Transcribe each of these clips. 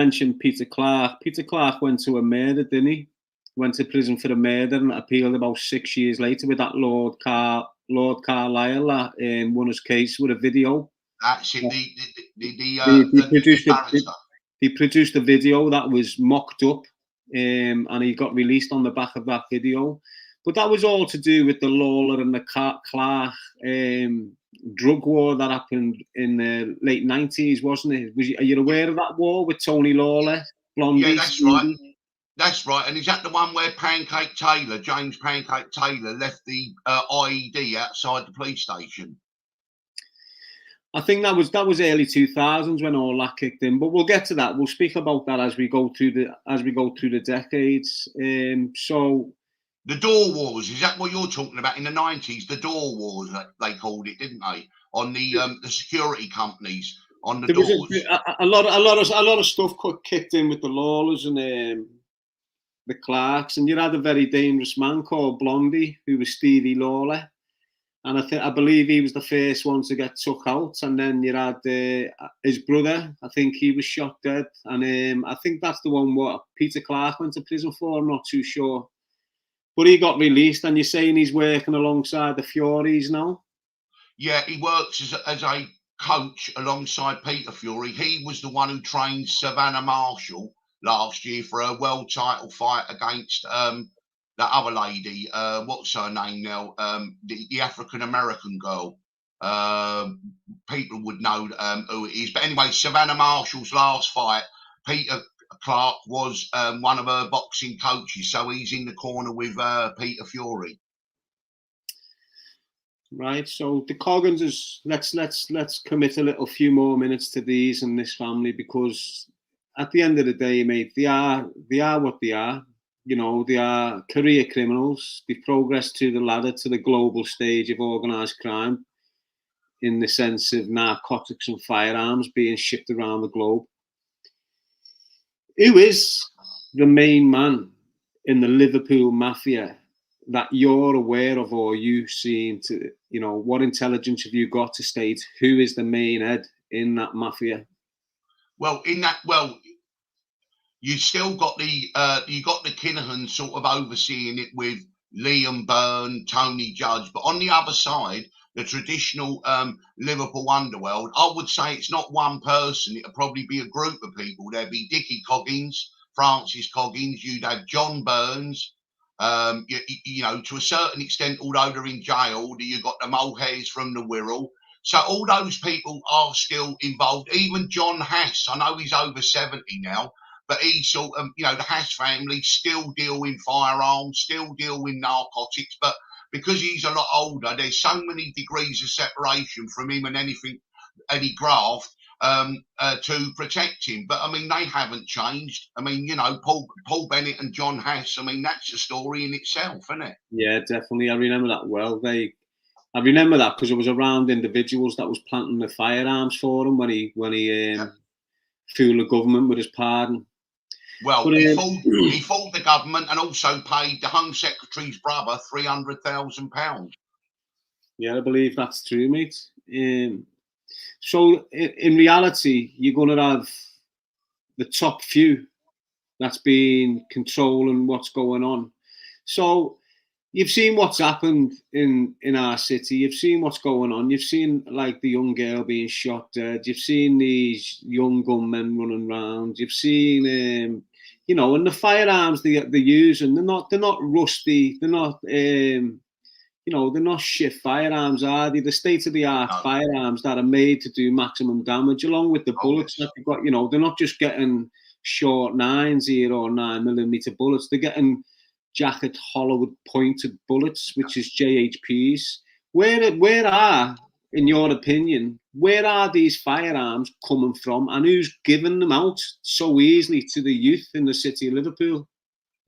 mentioned Peter Clarke. Peter Clarke went to a murder, didn't he? Went to prison for a murder and appealed about 6 years later with that Lord Carlisle that won his case with a video. That's it. He produced a video that was mocked up, and he got released on the back of that video. But that was all to do with the Lawler and the Clarke drug war that happened in the late 90s, wasn't it? Are you aware of that war with Tony Lawler, Blondie? Yeah, that's right. That's right. And is that the one where James Pancake Taylor, left the IED outside the police station? I think that was early 2000s when all that kicked in. But we'll get to that. We'll speak about that as we go through the decades. So the door wars, is that what you're talking about in the 90s? The door wars, they called it, didn't they? On the security companies on the there doors. Was a lot of stuff kicked in with the Lawlers and the Clarkes, and you had a very dangerous man called Blondie, who was Stevie Lawler, and I believe he was the first one to get took out. And then you had his brother. I think he was shot dead, and I think that's the one what Peter Clarke went to prison for. I'm not too sure. But he got released, and you're saying he's working alongside the Furies now? Yeah, he works as a coach alongside Peter Fury. He was the one who trained Savannah Marshall last year for a world title fight against that other lady. What's her name now? The African-American girl. People would know who it is. But anyway, Savannah Marshall's last fight, Peter Clarke was one of her boxing coaches, so he's in the corner with Peter Fury. Right, so the Coggins let's commit a few more minutes to these and this family, because at the end of the day, mate, they are what they are. You know, they are career criminals. They've progressed to the ladder to the global stage of organised crime, in the sense of narcotics and firearms being shipped around the globe. Who is the main man in the Liverpool mafia that you're aware of, or you seem to, what intelligence have you got to state who is the main head in that mafia? Well, you still got the Kinahan sort of overseeing it with Liam Byrne, Tony Judge, but on the other side, the traditional Liverpool underworld, I would say it's not one person. It'll probably be a group of people. There'd be Dickie Coggins, Francis Coggins. You'd have John Burns. To a certain extent, although they're in jail, you've got the Mulhairs from the Wirral. So all those people are still involved. Even John Hass, I know he's over 70 now, but he's sort of, the Hass family still deal in firearms, still deal with narcotics. But because he's a lot older, there's so many degrees of separation from him and any graft to protect him. But I mean, they haven't changed. I mean, Paul Bennett and John Hass, I mean, that's a story in itself, isn't it? Yeah, definitely. I remember that well. I remember that because I was around individuals that was planting the firearms for him when he fooled the government with his pardon. Well, he fooled the government and also paid the Home Secretary's brother £300,000. Yeah, I believe that's true, mate. So in reality, you're going to have the top few that's been controlling what's going on. So you've seen what's happened in our city. You've seen what's going on. You've seen like the young girl being shot dead. You've seen these young gunmen running around. You've seen, and the firearms they're using, they're not rusty. They're not, they're not shit firearms, are they? The state-of-the-art firearms that are made to do maximum damage, along with the bullets that they've got. They're not just getting short 9.0 or 9mm bullets. They're getting jacket hollowed pointed bullets, which is JHPs. Where are, in your opinion, where are these firearms coming from, and who's giving them out so easily to the youth in the city of Liverpool?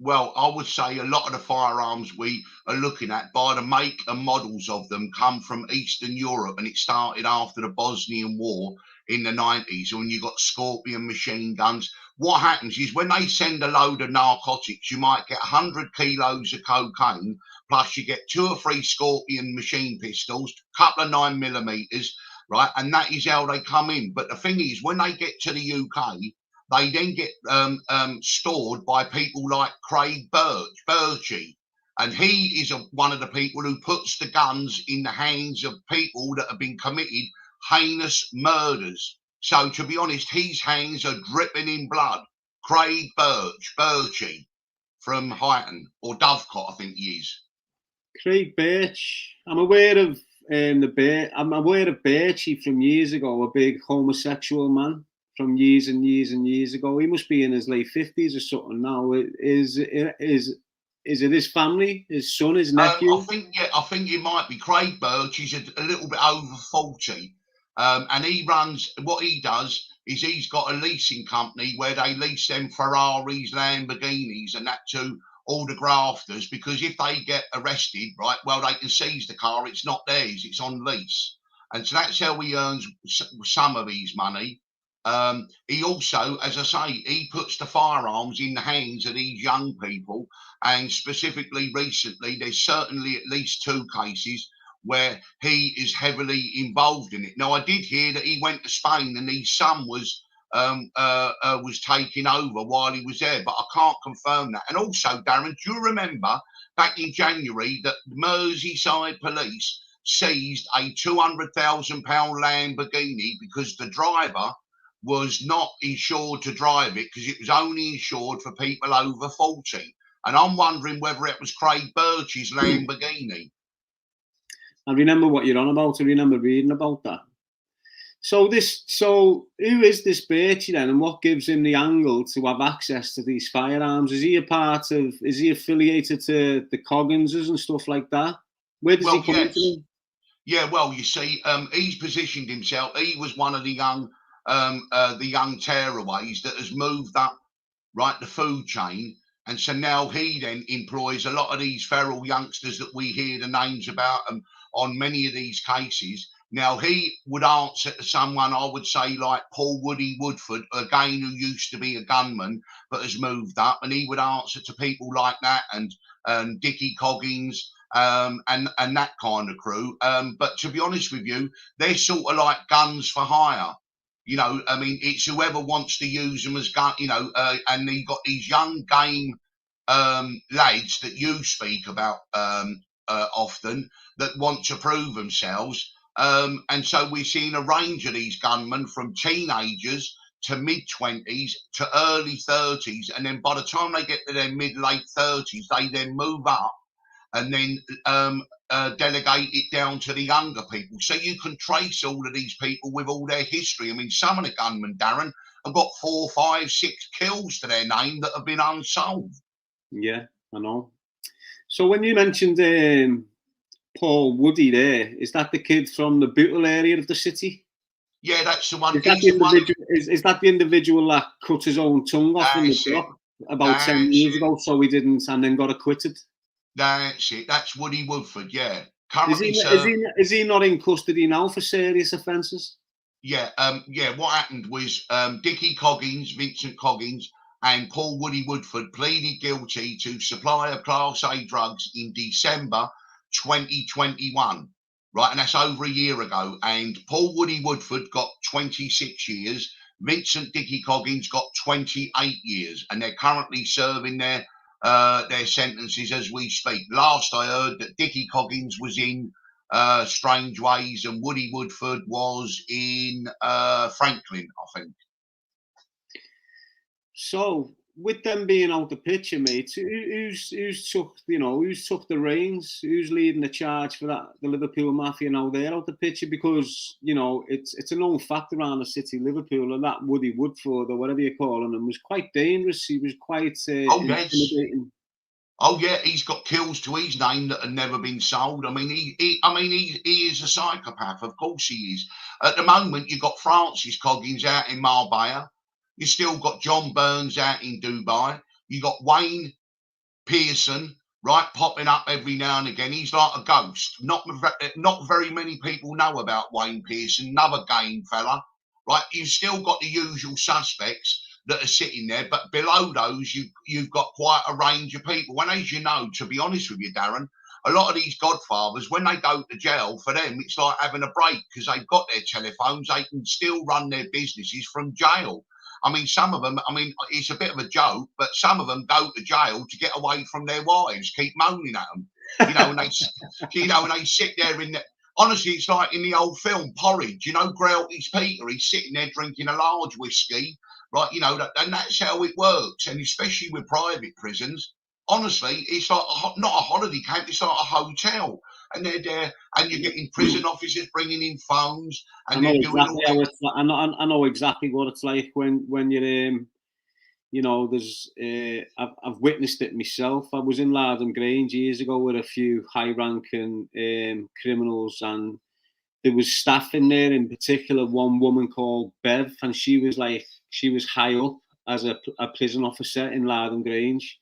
Well, I would say a lot of the firearms we are looking at, by the make and models of them, come from Eastern Europe, and it started after the Bosnian War in the 90s when you got Scorpion machine guns. What happens is when they send a load of narcotics, you might get 100 kilos of cocaine, plus you get 2 or 3 Scorpion machine pistols, a couple of 9mm, right? And that is how they come in. But the thing is, when they get to the UK, they then get stored by people like Craig Birchie. And he is one of the people who puts the guns in the hands of people that have been committed heinous murders. So, to be honest, his hands are dripping in blood. Craig Birchie from Highton, or Dovecot, I think he is. Craig Birch. I'm aware of I'm aware of Birchie from years ago, a big homosexual man from years and years and years ago. He must be in his late 50s or something now. Is it his family, his son, his nephew? I think it might be. Craig Birch. He's a little bit over 40, and what he does is he's got a leasing company where they lease them Ferraris, Lamborghinis, and that to all the grafters, because if they get arrested, right, well, they can seize the car. It's not theirs, it's on lease. And so that's how he earns some of his money. He also, as I say, he puts the firearms in the hands of these young people. And specifically recently, there's certainly at least 2 cases where he is heavily involved in it. Now, I did hear that he went to Spain and his son was taking over while he was there, but I can't confirm that. And also, Darren, do you remember back in January that Merseyside police seized a £200,000 Lamborghini because the driver was not insured to drive it, because it was only insured for people over 40? And I'm wondering whether it was Craig Birch's Lamborghini. I remember what you're on about. I remember reading about that. So who is this Birchie then, and what gives him the angle to have access to these firearms? Is he affiliated to the Cogginses and stuff like that? Where does he come from? Yeah, well, you see, he's positioned himself. He was one of the young tearaways that has moved up, right, the food chain. And so now he then employs a lot of these feral youngsters that we hear the names about on many of these cases. Now, he would answer to someone, I would say, like Paul Woody Woodford, again, who used to be a gunman but has moved up. And he would answer to people like that, and Dickie Coggins, and that kind of crew. But to be honest with you, they're sort of like guns for hire. You know, I mean, it's whoever wants to use them as gun, and you've got these young game lads that you speak about often that want to prove themselves. And so we're seeing a range of these gunmen from teenagers to mid-20s to early 30s. And then by the time they get to their mid-late 30s, they then move up and then delegate it down to the younger people. So you can trace all of these people with all their history. I mean, some of the gunmen, Darren, have got 4, 5, 6 kills to their name that have been unsolved. Yeah, I know. So when you mentioned Paul Woody there, is that the kid from the Bootle area of the city? Yeah, that's the one. Is that the individual that cut his own tongue off in the block about 10 years ago, so he didn't, and then got acquitted? That's it. That's Woody Woodford, yeah. Is he not in custody now for serious offences? Yeah, what happened was Vincent Coggins, and Paul Woody Woodford pleaded guilty to supply of Class A drugs in December 2021. Right, and that's over a year ago. And Paul Woody Woodford got 26 years. Vincent Dickie Coggins got 28 years, and they're currently serving their sentences as we speak. Last I heard that Dickie Coggins was in Strange Ways and Woody Woodford was in Franklin, I think. So, with them being out the picture, mate, who's took the reins? Who's leading the charge for that? The Liverpool Mafia now they're out the picture, because it's a known fact around the city, Liverpool, and that Woody Woodford or whatever you're calling him was quite dangerous. He was quite intimidating. Oh yeah, he's got kills to his name that have never been sold. I mean, he is a psychopath. Of course he is. At the moment, you've got Francis Coggins out in Marbella. You still got John Burns out in Dubai. You got Wayne Pearson, right, popping up every now and again. He's like a ghost. Not very many people know about Wayne Pearson, another game fella, right? You've still got the usual suspects that are sitting there, but below those, you've got quite a range of people. And as you know, to be honest with you, Darren, a lot of these godfathers, when they go to jail, for them, it's like having a break, because they've got their telephones. They can still run their businesses from jail. I mean, some of them, I mean, it's a bit of a joke, but some of them go to jail to get away from their wives, keep moaning at them, you know, and they sit there in the, honestly, it's like in the old film Porridge, you know, Grelty's Peter, he's sitting there drinking a large whiskey, right, you know, and that's how it works, and especially with private prisons, honestly, it's like not a holiday camp, it's like a hotel, and they're there, and you're getting prison officers bringing in phones, and they're doing all that. I know exactly what it's like when you're you know, there's I've witnessed it myself. I was in Lardham Grange years ago with a few high-ranking criminals, and there was staff in there. In particular, one woman called Bev, and she was high up as a prison officer in Lardham Grange,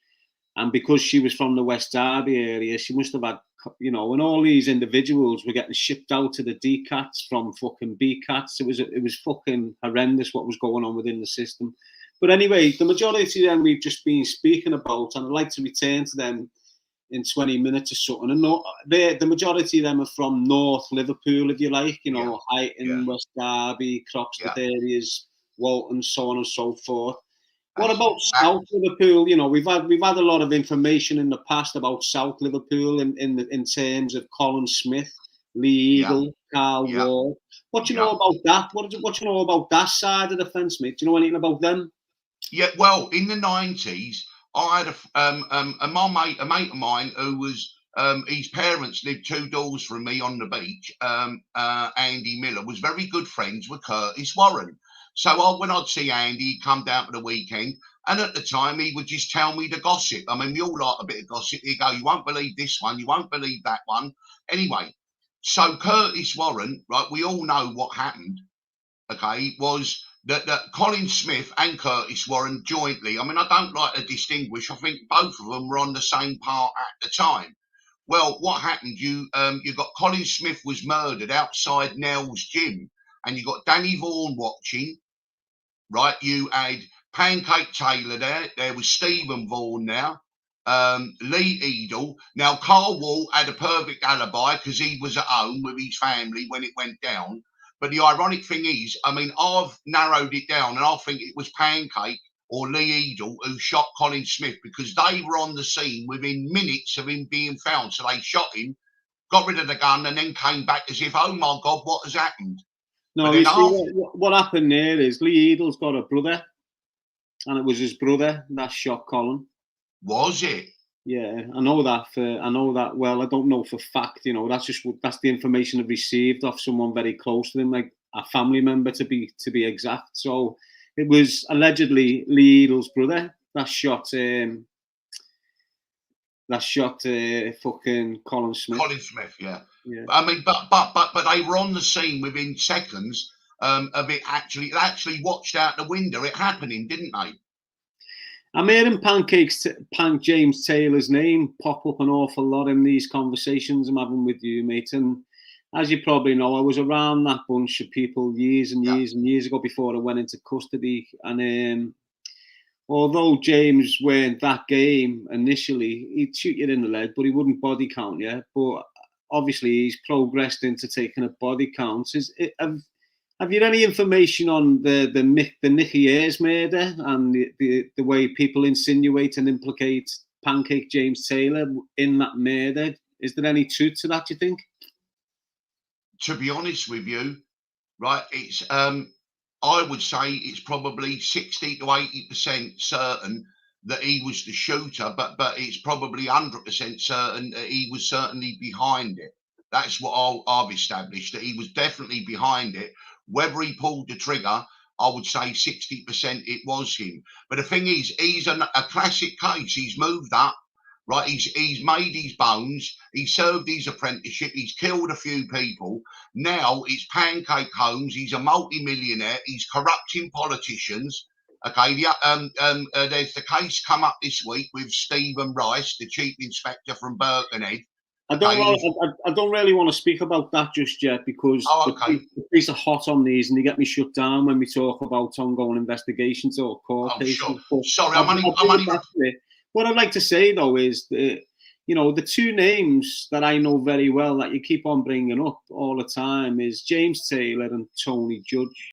and because she was from the West Derby area, she must have had, you know, and all these individuals were getting shipped out to the D-Cats from fucking B-Cats. It was fucking horrendous what was going on within the system. But anyway, the majority of them we've just been speaking about, and I'd like to return to them in 20 minutes or something. And the majority of them are from North Liverpool, if you like, you know, Highton, West Derby, Croxteth areas, Walton, so on and so forth. What about South Liverpool? You know, we've had a lot of information in the past about South Liverpool in terms of Colin Smith, Lee Eagle, Carl Ward. What do you know about that? What do you know about that side of the fence, mate? Do you know anything about them? Yeah, well, in the 90s, I had a mate of mine who was his parents lived 2 doors from me on the beach. Andy Miller was very good friends with Curtis Warren. So when I'd see Andy, he'd come down for the weekend, and at the time he would just tell me the gossip. I mean, we all like a bit of gossip. He'd go, "You won't believe this one, you won't believe that one." Anyway, so Curtis Warren, right? We all know what happened. Okay, was that Colin Smith and Curtis Warren jointly. I mean, I don't like to distinguish. I think both of them were on the same part at the time. Well, what happened? You got Colin Smith was murdered outside Nell's gym, and you got Danny Vaughan watching. Right, you had Pancake Taylor there. There was Stephen Vaughan now. Lee Edel. Now, Carl Wall had a perfect alibi because he was at home with his family when it went down. But the ironic thing is, I mean, I've narrowed it down, and I think it was Pancake or Lee Edel who shot Colin Smith, because they were on the scene within minutes of him being found. So they shot him, got rid of the gun, and then came back as if, "Oh my God, what has happened?" No, you see, what happened there is Lee Edel's got a brother, and it was his brother that shot Colin. Was it? Yeah, I know that well. I don't know for fact, you know. That's the information I've received off someone very close to him, like a family member to be exact. So it was allegedly Lee Edel's brother that shot fucking Colin Smith. Colin Smith, yeah. I mean, but they were on the scene within seconds of it actually. They actually watched out the window it happening, didn't they? I'm hearing James Taylor's name pop up an awful lot in these conversations I'm having with you, mate. And as you probably know, I was around that bunch of people years and years and years ago before I went into custody. And although James weren't that game initially, he'd shoot you in the leg, but he wouldn't body count you. But obviously, he's progressed into taking a body count. Have you any information on the Nicky Ayres murder and the way people insinuate and implicate Pancake James Taylor in that murder? Is there any truth to that, do you think? To be honest with you, right, it's I would say it's probably 60 to 80% certain that he was the shooter, but it's probably 100% certain that he was certainly behind it. That's what I've established, that he was definitely behind it. Whether he pulled the trigger, I would say 60% it was him. But the thing is, he's a classic case. He's moved up, right? He's made his bones. He served his apprenticeship. He's killed a few people. Now it's Pancake Holmes. He's a multi-millionaire. He's corrupting politicians. Okay, there's the case come up this week with Stephen Rice, the chief inspector from Birkenhead. I don't really want to speak about that just yet, because the police are hot on these and they get me shut down when we talk about ongoing investigations or court cases. Sure. Sorry, I'm only. What I'd like to say though is that, you know, the two names that I know very well that you keep on bringing up all the time is James Taylor and Tony Judge.